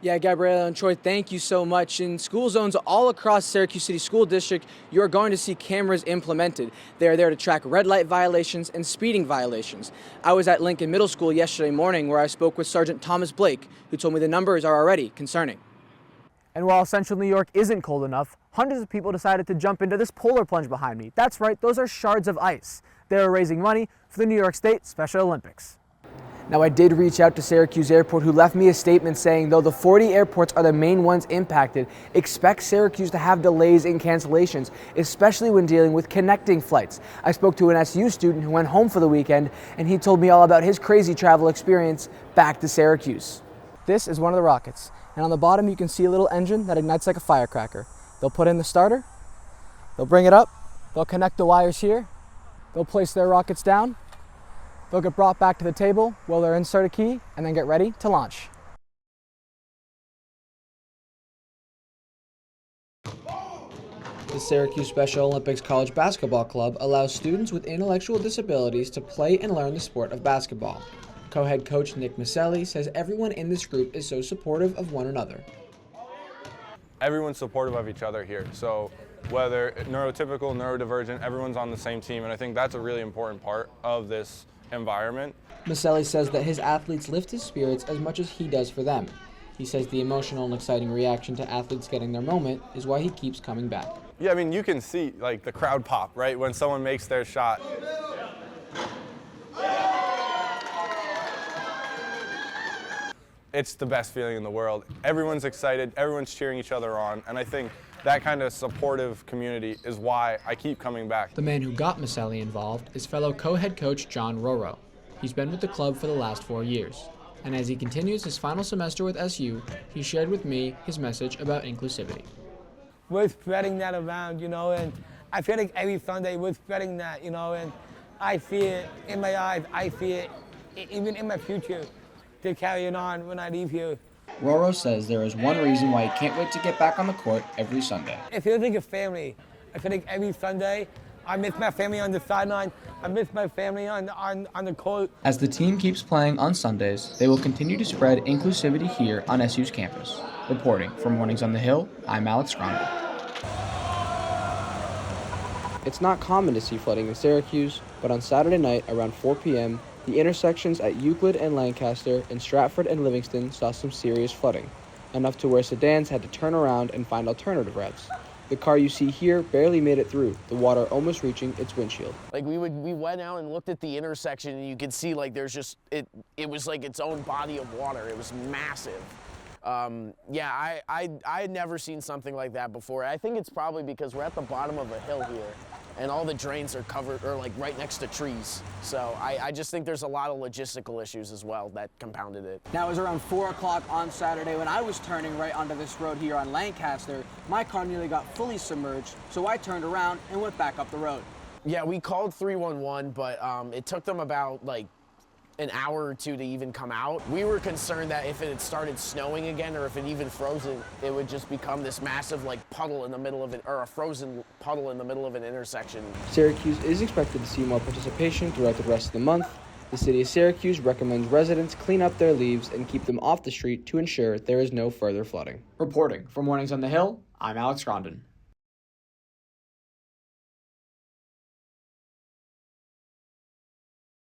Yeah, Gabriella and Troy, thank you so much. In school zones all across Syracuse City School District, you're going to see cameras implemented. They're there to track red light violations and speeding violations. I was at Lincoln Middle School yesterday morning where I spoke with Sergeant Thomas Blake, who told me the numbers are already concerning. And while central New York isn't cold enough, hundreds of people decided to jump into this polar plunge behind me. That's right, those are shards of ice. They are raising money for the New York State Special Olympics. Now, I did reach out to Syracuse Airport, who left me a statement saying, though the 40 airports are the main ones impacted, expect Syracuse to have delays and cancellations, especially when dealing with connecting flights. I spoke to an SU student who went home for the weekend, and he told me all about his crazy travel experience back to Syracuse. This is one of the rockets, and on the bottom you can see a little engine that ignites like a firecracker. They'll put in the starter, they'll bring it up, they'll connect the wires here, they'll place their rockets down, they'll get brought back to the table while they'll insert a key and then get ready to launch. The Syracuse Special Olympics College Basketball Club allows students with intellectual disabilities to play and learn the sport of basketball. Co-head coach Nick Maselli says everyone in this group is so supportive of one another. Everyone's supportive of each other here, so whether neurotypical, neurodivergent, everyone's on the same team, and I think that's a really important part of this environment. Maselli says that his athletes lift his spirits as much as he does for them. He says the emotional and exciting reaction to athletes getting their moment is why he keeps coming back. Yeah, I mean, you can see like the crowd pop, right, when someone makes their shot. It's the best feeling in the world. Everyone's excited, everyone's cheering each other on, and I think that kind of supportive community is why I keep coming back. The man who got Maselli involved is fellow co-head coach John Roro. He's been with the club for the last 4 years. And as he continues his final semester with SU, he shared with me his message about inclusivity. We're spreading that around, and I feel like every Sunday we're spreading that, and I see it in my eyes, I see it even in my future to carry it on when I leave here. Roro says there is one reason why he can't wait to get back on the court every Sunday. It feels like a family. I feel like every Sunday I miss my family on the sideline. I miss my family on the court. As the team keeps playing on Sundays, they will continue to spread inclusivity here on SU's campus. Reporting from Mornings on the Hill, I'm Alex Grondin. It's not common to see flooding in Syracuse, but on Saturday night around 4 p.m., the intersections at Euclid and Lancaster and Stratford and Livingston saw some serious flooding, enough to where sedans had to turn around and find alternative routes. The car you see here barely made it through, the water almost reaching its windshield. Like we went out and looked at the intersection, and you could see like there's just it was like its own body of water. It was massive. Yeah, I had never seen something like that before. I think it's probably because we're at the bottom of a hill here, and all the drains are covered or like right next to trees. So I just think there's a lot of logistical issues as well that compounded it. Now, it was around 4 o'clock on Saturday when I was turning right onto this road here on Lancaster. My car nearly got fully submerged, so I turned around and went back up the road. Yeah, we called 311, but it took them about like an hour or two to even come out. We were concerned that if it had started snowing again or if it even frozen, it would just become this massive like puddle in the middle of it, or a frozen puddle in the middle of an intersection. Syracuse is expected to see more participation throughout the rest of the month. The city of Syracuse recommends residents clean up their leaves and keep them off the street to ensure there is no further flooding. Reporting from Mornings on the Hill, I'm Alex Grondin.